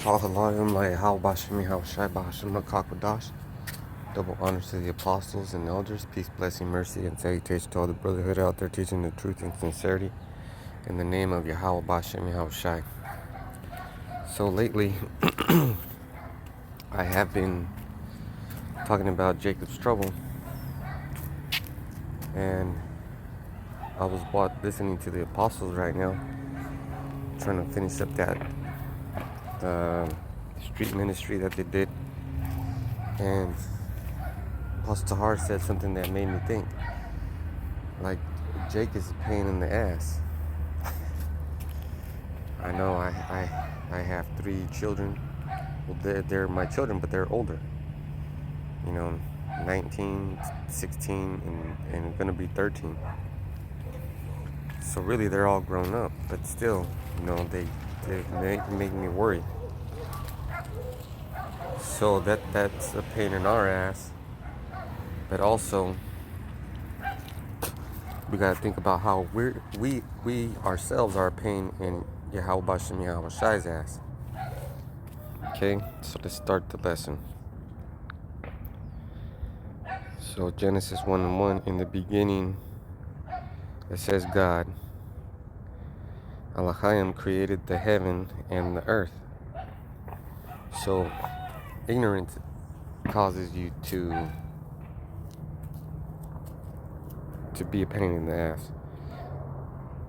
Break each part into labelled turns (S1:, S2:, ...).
S1: Double honors to the apostles and elders. Peace, blessing, mercy, and salutation to all the brotherhood out there teaching the truth and sincerity. In the name of Yahweh Bashem Yahushai. So lately, I have been talking about Jacob's trouble. And I was listening to the apostles right now. Trying to finish up that street ministry that they did. And Apostle Tahar said something that made me think. Like, Jake is a pain in the ass. I know I have 3 children. Well, they're my children, but they're older. 19, 16, and gonna be 13. So really, they're all grown up. But still, they make me worry. So that's a pain in our ass. But also, we gotta think about how we ourselves are a pain in Yahweh Bashem Yahushai's ass. Okay, so let's start the lesson. So Genesis 1:1, in the beginning, it says God, Elohim created the heaven and the earth. So ignorance causes you to be a pain in the ass.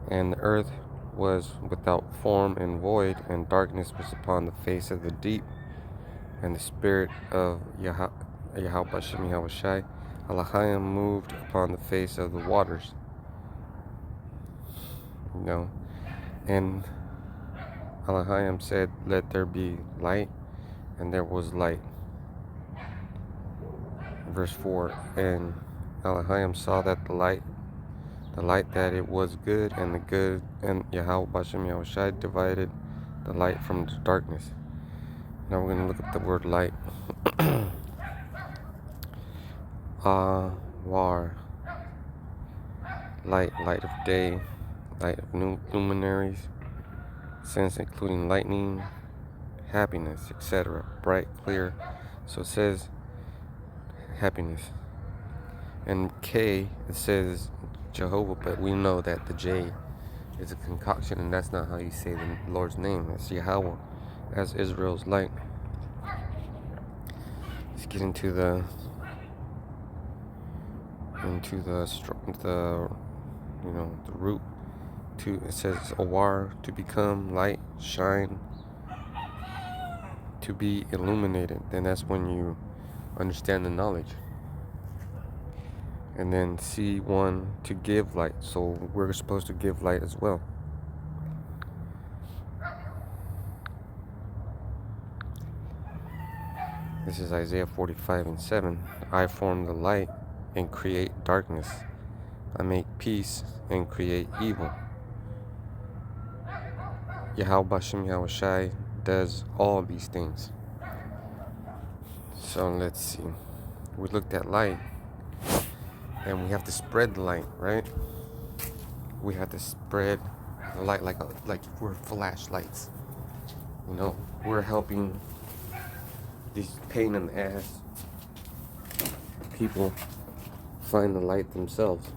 S1: And the earth was without form and void, and darkness was upon the face of the deep, and the spirit of Yahweh Bashem Yahushai, Elohim, moved upon the face of the waters. And Elohim said, "Let there be light," and there was light. Verse 4, and Elohim saw that the light that it was good, and Yahweh Bashem Yahushai divided the light from the darkness. Now we're going to look at the word light. War. Light of day, light of luminaries, sense including lightning, happiness, etc. Bright, clear. So it says happiness. And K, it says Jehovah, but we know that the J is a concoction, and that's not how you say the Lord's name. It's Yahweh, as Israel's light. Let's get into the root. It says awar, to become, light, shine, to be illuminated. Then that's when you understand the knowledge. And then C1, to give light. So we're supposed to give light as well. This is Isaiah 45:7. I form the light and create darkness. I make peace and create evil. Yahweh Bashem Yahushai does all these things. So let's see. We looked at light, and we have to spread the light, right? We have to spread the light like we're flashlights. We're helping these pain in the ass people find the light themselves.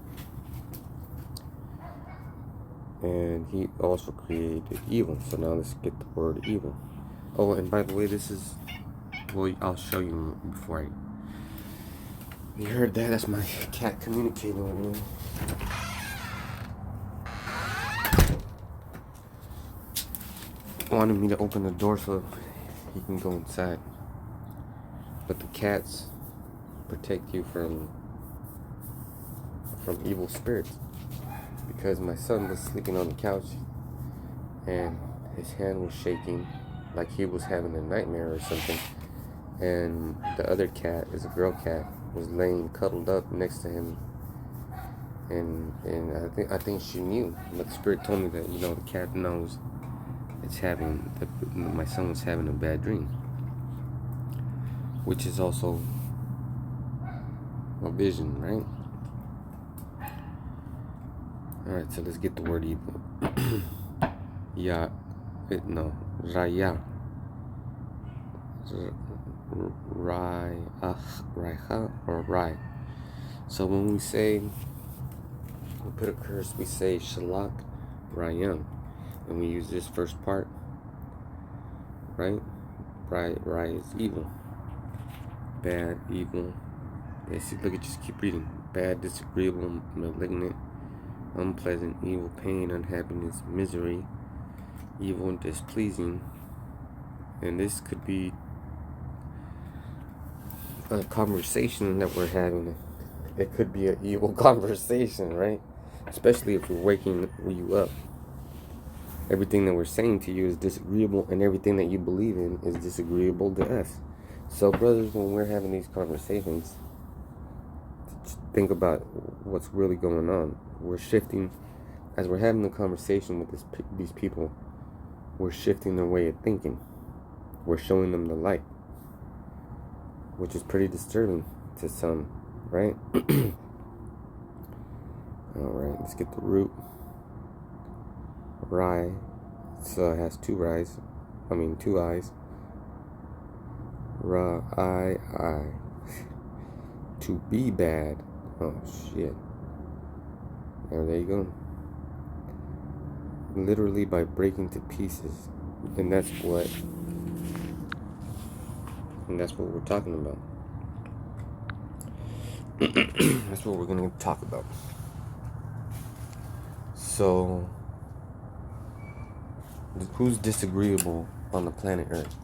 S1: And he also created evil. So now let's get the word evil. Oh, and by the way, I'll show you before you heard that. That's my cat communicating with me. Wanted me to open the door so he can go inside. But the cats protect you from evil spirits. Because my son was sleeping on the couch and his hand was shaking like he was having a nightmare or something. And the other cat, is a girl cat, was laying cuddled up next to him. And I think she knew. But the spirit told me that, the cat knows my son was having a bad dream. Which is also a vision, right? Alright, so let's get the word evil. Raya. or Rai. So when we say, we put a curse, we say Shalak Rayam. And we use this first part, right? Rai is evil. Bad, evil. Basically, look at, just keep reading. Bad, disagreeable, malignant, unpleasant, evil, pain, unhappiness, misery, evil, and displeasing. And this could be a conversation that we're having. It could be an evil conversation, right? Especially if we're waking you up. Everything that we're saying to you is disagreeable, and everything that you believe in is disagreeable to us. So, brothers, when we're having these conversations, think about what's really going on. We're shifting, as we're having the conversation with these people, we're shifting their way of thinking. We're showing them the light, which is pretty disturbing to some, right? Alright, let's get the root. Rai, so it has two eyes. Ra, I. To be bad. Oh, shit. There you go. Literally by breaking to pieces. And that's what we're talking about. That's what we're going to talk about. So, who's disagreeable on the planet Earth?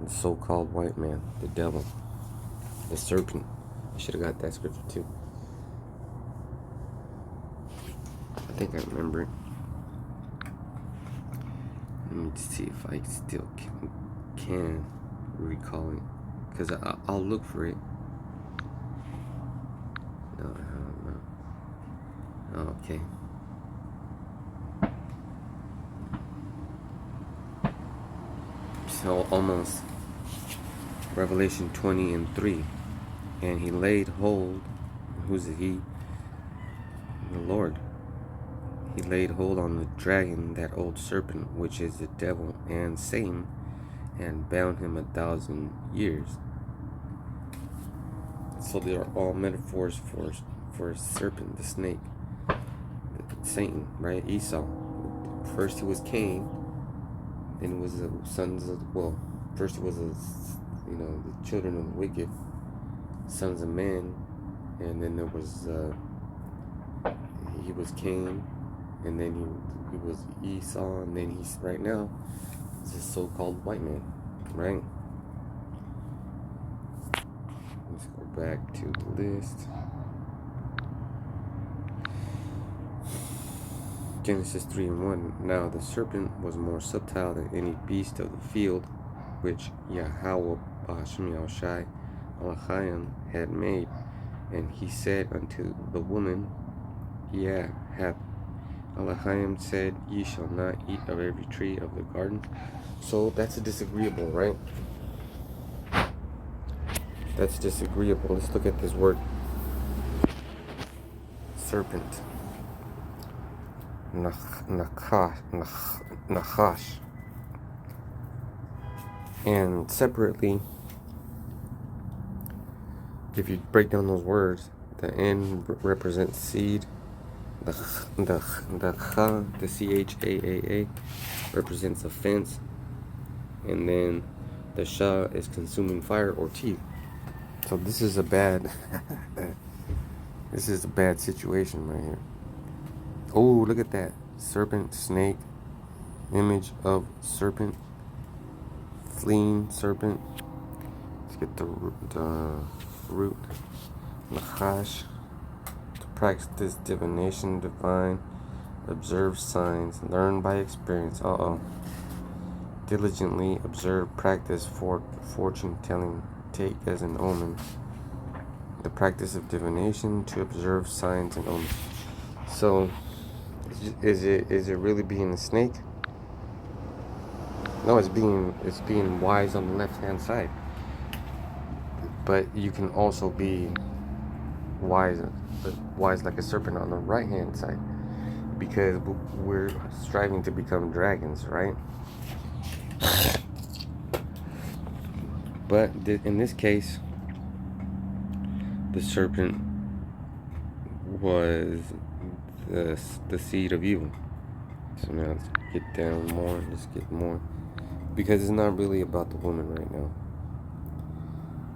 S1: The so-called white man, the devil, the serpent. I should have got that scripture too. I think I remember it. Let me see if I still can recall it, because I'll look for it. No, I don't know. Oh, okay. So almost Revelation 20:3, and he laid hold. Who's he? The Lord. He laid hold on the dragon, that old serpent, which is the devil and Satan, and bound him 1,000 years. So they are all metaphors for a serpent, the snake, Satan, right? Esau. First he was Cain, then it was the sons of, first it was the children of the wicked, sons of men, and then there was he was Cain, and then he was Esau, and then he's right now it's a so-called white man, right? Let's go back to the list. Genesis 3:1. Now the serpent was more subtle than any beast of the field which Yahweh Shai Elohim had made. And he said unto the woman, hath Elohim said, ye shall not eat of every tree of the garden? So that's a disagreeable, right? That's disagreeable. Let's look at this word serpent. Nachash. And separately, if you break down those words, the N represents seed. The CHAAA represents offense, and then the Sha is consuming fire or teeth. So this is a bad situation right here. Oh, look at that. Serpent, snake, image of serpent, fleeing serpent. Let's get the root. Nachash. To practice divination, divine, observe signs, learn by experience. Diligently observe, practice fortune telling, take as an omen. The practice of divination, to observe signs and omens. So, is it really being a snake? No, it's being wise on the left hand side. But you can also be wise like a serpent on the right hand side, because we're striving to become dragons, right? But in this case, the serpent was the seed of evil. So now let's get down more. Let's get more. Because it's not really about the woman right now.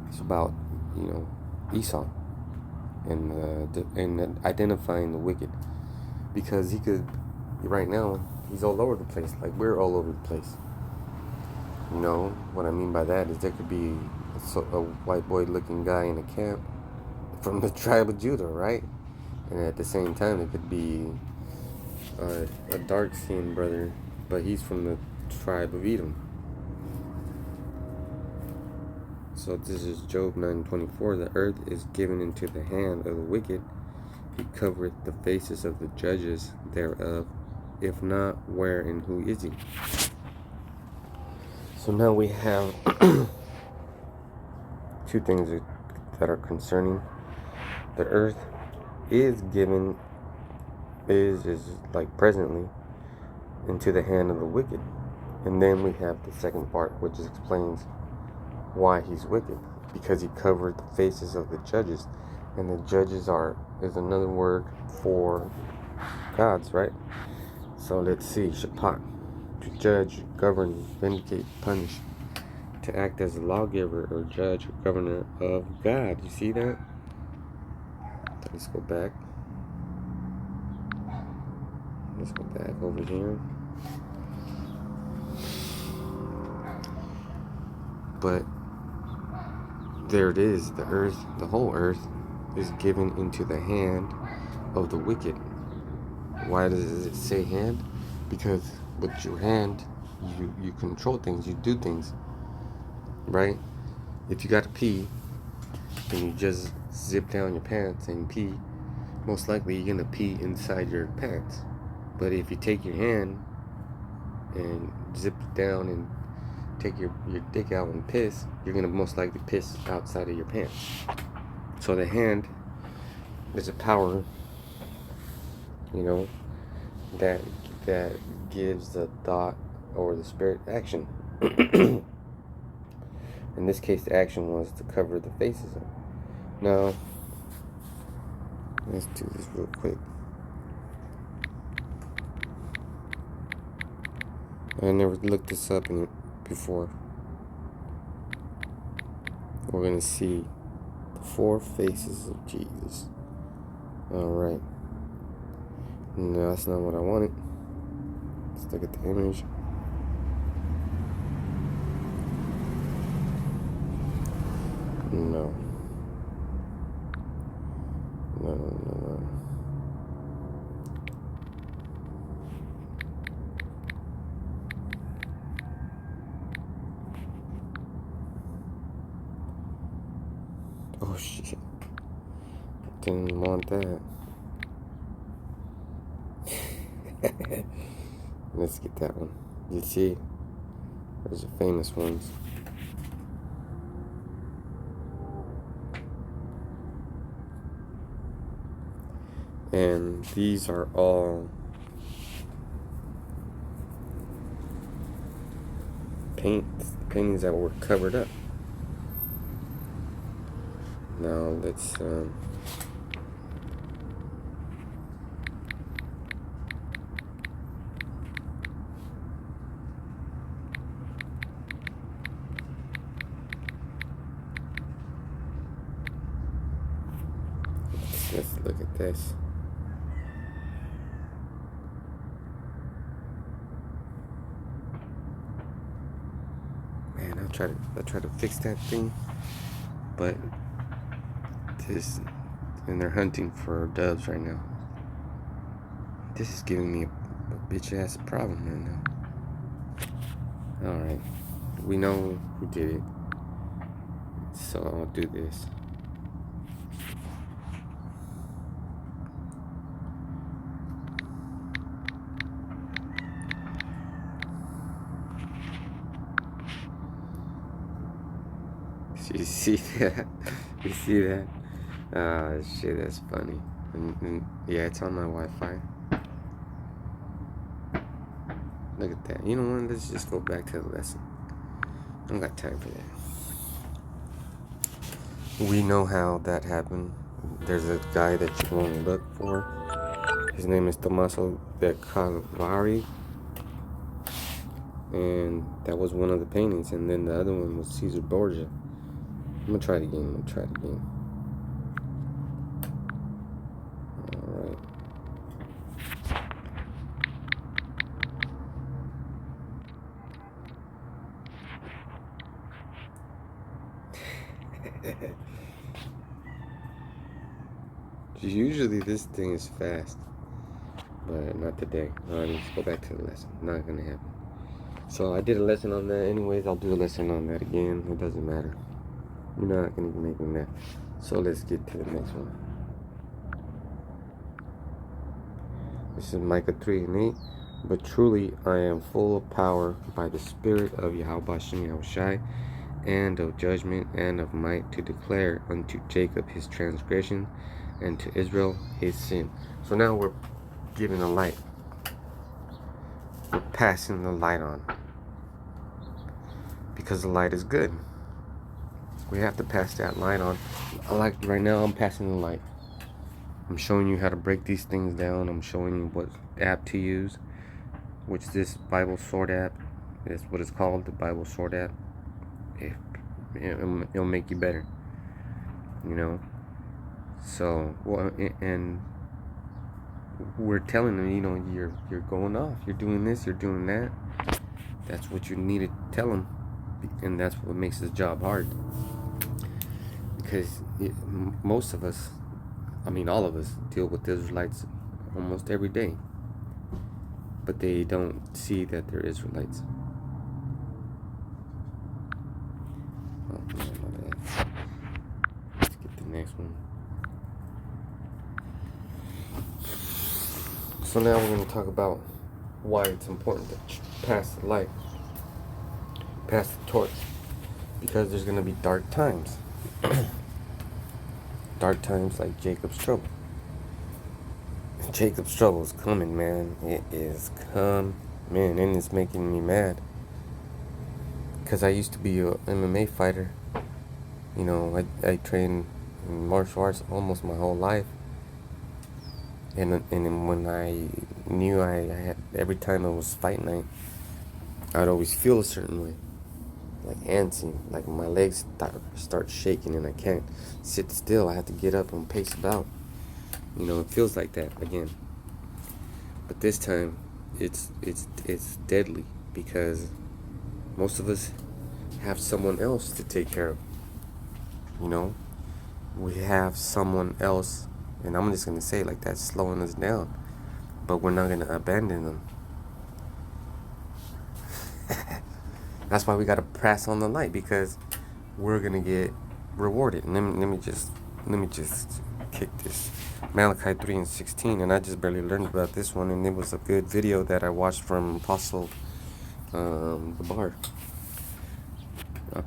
S1: It's about, Esau and identifying the wicked. Because he could, right now, he's all over the place. Like we're all over the place. What I mean by that is there could be a white boy looking guy in a camp from the tribe of Judah, right? And at the same time, it could be a dark-skinned brother, but he's from the tribe of Edom. So this is Job 9:24. The earth is given into the hand of the wicked. He covereth the faces of the judges thereof. If not, where and who is he? So now we have two things that are concerning. The earth is given, is like presently, into the hand of the wicked. And then we have the second part, which explains why he's wicked. Because he covered the faces of the judges. And the judges is another word for gods, right? So let's see. Shapat. To judge, govern, vindicate, punish. To act as a lawgiver or judge or governor of God. You see that? Let's go back. Let's go back over here. But there it is. The earth, the whole earth, is given into the hand of the wicked. Why does it say hand? Because with your hand, you control things, you do things, right? If you got to pee, and you just zip down your pants and pee, most likely you're gonna pee inside your pants. But if you take your hand and zip it down and take your dick out and piss, you're gonna most likely piss outside of your pants. So the hand is a power, that gives the thought or the spirit action. In this case, the action was to cover the faces of. Now, let's do this real quick. I never looked this up before. We're going to see the 4 faces of Jesus. Alright. No, that's not what I wanted. Let's look at the image. No. No. Oh shit. Didn't want that. Let's get that one. You see, there's the famous ones. And these are all paintings that were covered up. Now let's look at this. Man, I try to fix that thing, but and they're hunting for doves right now. This is giving me a bitch ass problem right now. Alright. We know who did it. So I'll do this. You see that? You see that? Ah, shit, that's funny. And yeah, it's on my Wi-Fi. Look at that. You know what? Let's just go back to the lesson. I don't got time for that. We know how that happened. There's a guy that you want to look for. His name is Tommaso de Carvari, and that was one of the paintings. And then the other one was Caesar Borgia. I'm gonna try it again. All right. Usually this thing is fast, but not today. I need to go back to the lesson. Not gonna happen. So I did a lesson on that anyways. I'll do a lesson on that again. It doesn't matter. You're not gonna make me mad. So let's get to the next one. This is Micah 3:8. But truly I am full of power by the Spirit of Yahweh Shem Yahushai, and of judgment and of might, to declare unto Jacob his transgression, and to Israel his sin. So now we're giving the light. We're passing the light on. Because the light is good. We have to pass that light on. Like right now, I'm passing the light. I'm showing you how to break these things down. I'm showing you what app to use, which this Bible Sword app is what it's called, the Bible Sword app. It'll make you better, you know. So, well, and we're telling them, you know, you're going off, you're doing this, you're doing that. That's what you need to tell them, and that's what makes this job hard. Because most of us, I mean all of us, deal with Israelites almost every day, but they don't see that they're Israelites. Oh, man, my bad. Let's get the next one. So now we're going to talk about why it's important to pass the light, pass the torch, because there's going to be dark times. Dark times like Jacob's trouble. Jacob's trouble is coming, man. It is coming, and it's making me mad. Because I used to be a MMA fighter. You know, I trained in martial arts almost my whole life. And when I knew I had, every time it was fight night, I'd always feel a certain way. Like antsy, like my legs start shaking and I can't sit still. I have to get up and pace about. You know, it feels like that again. But this time, it's deadly, because most of us have someone else to take care of. You know, we have someone else, and I'm just gonna say it like that, slowing us down. But we're not gonna abandon them. That's why we gotta pass on the light, because we're gonna get rewarded. And let me just kick this. Malachi 3:16, and I just barely learned about this one, and it was a good video that I watched from Apostle the Bar.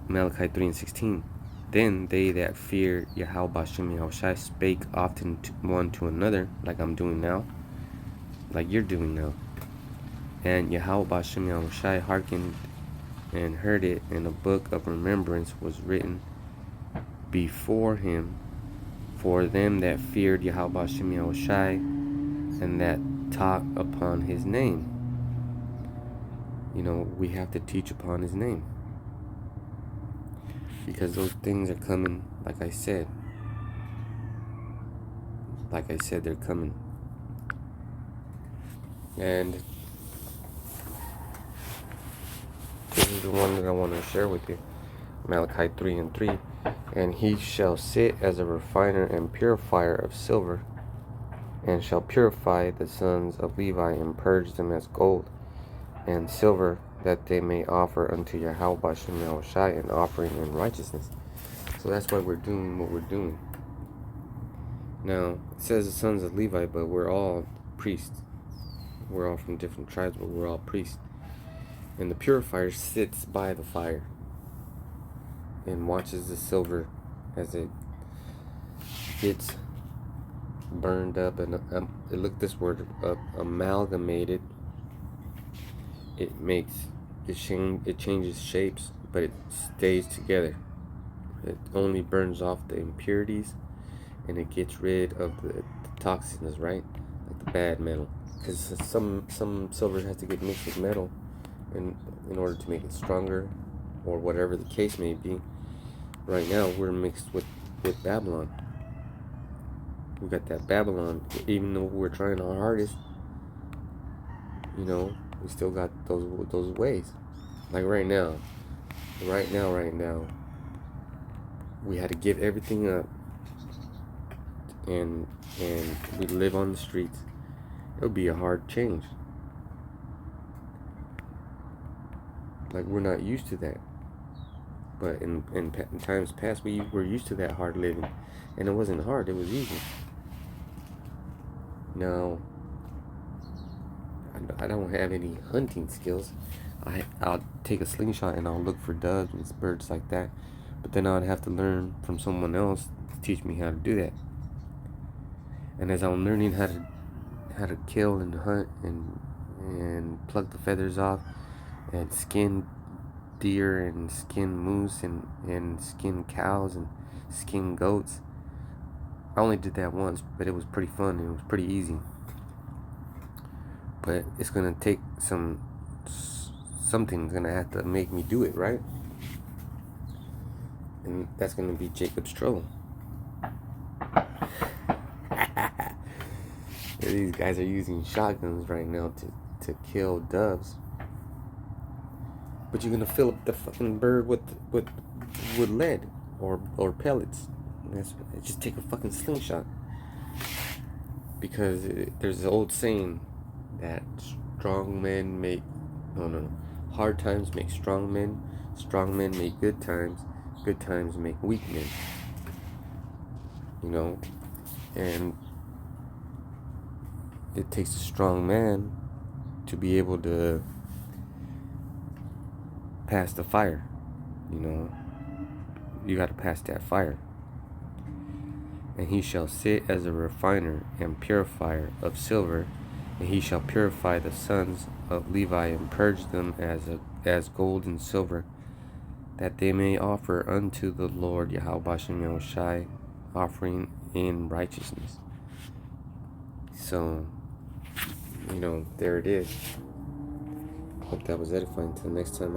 S1: Malachi 3:16. Then they that fear Yahweh Shem Yahushai spake often one to another, like I'm doing now, like you're doing now. And Yahweh Shem Yahushai hearkened and heard it, and a book of remembrance was written before him for them that feared Yahweh Shem Yahushai, and that taught upon his name. You know, we have to teach upon his name, because those things are coming. Like I said, they're coming. And this is the one that I want to share with you. Malachi 3:3. And he shall sit as a refiner and purifier of silver, and shall purify the sons of Levi, and purge them as gold and silver, that they may offer unto Yahweh Shem Yahushai an offering in righteousness. So that's why we're doing what we're doing. Now, it says the sons of Levi, but we're all priests. We're all from different tribes, but we're all priests. And the purifier sits by the fire and watches the silver as it gets burned up, and look this word up, amalgamated. It changes shapes, but it stays together. It only burns off the impurities, and it gets rid of the toxins, right? Like the bad metal. Because some silver has to get mixed with metal in order to make it stronger, or whatever the case may be. Right now, we're mixed with Babylon. We got that Babylon. Even though we're trying our hardest, we still got those ways. Like right now, we had to give everything up, and we live on the streets. It would be a hard change. Like, we're not used to that. But in times past, we were used to that hard living, and it wasn't hard. It was easy. Now, I don't have any hunting skills. I'll take a slingshot and I'll look for doves and birds like that. But then I'd have to learn from someone else to teach me how to do that. And as I'm learning how to kill and hunt and pluck the feathers off and skin deer and skin moose and skin cows and skin goats, I only did that once, but it was pretty fun and it was pretty easy. But it's gonna take something's gonna have to make me do it, right? And that's gonna be Jacob's trouble. These guys are using shotguns right now to kill doves. But you're gonna fill up the fucking bird with lead or pellets. Just take a fucking slingshot. Because there's an old saying that hard times make strong men make good times make weak men. And it takes a strong man to be able to pass the fire. You got to pass that fire. And he shall sit as a refiner and purifier of silver, and he shall purify the sons of Levi and purge them as gold and silver, that they may offer unto the Lord Yahweh Bashem Yahushai offering in righteousness. So, there it is. Hope that was edifying. Until next time.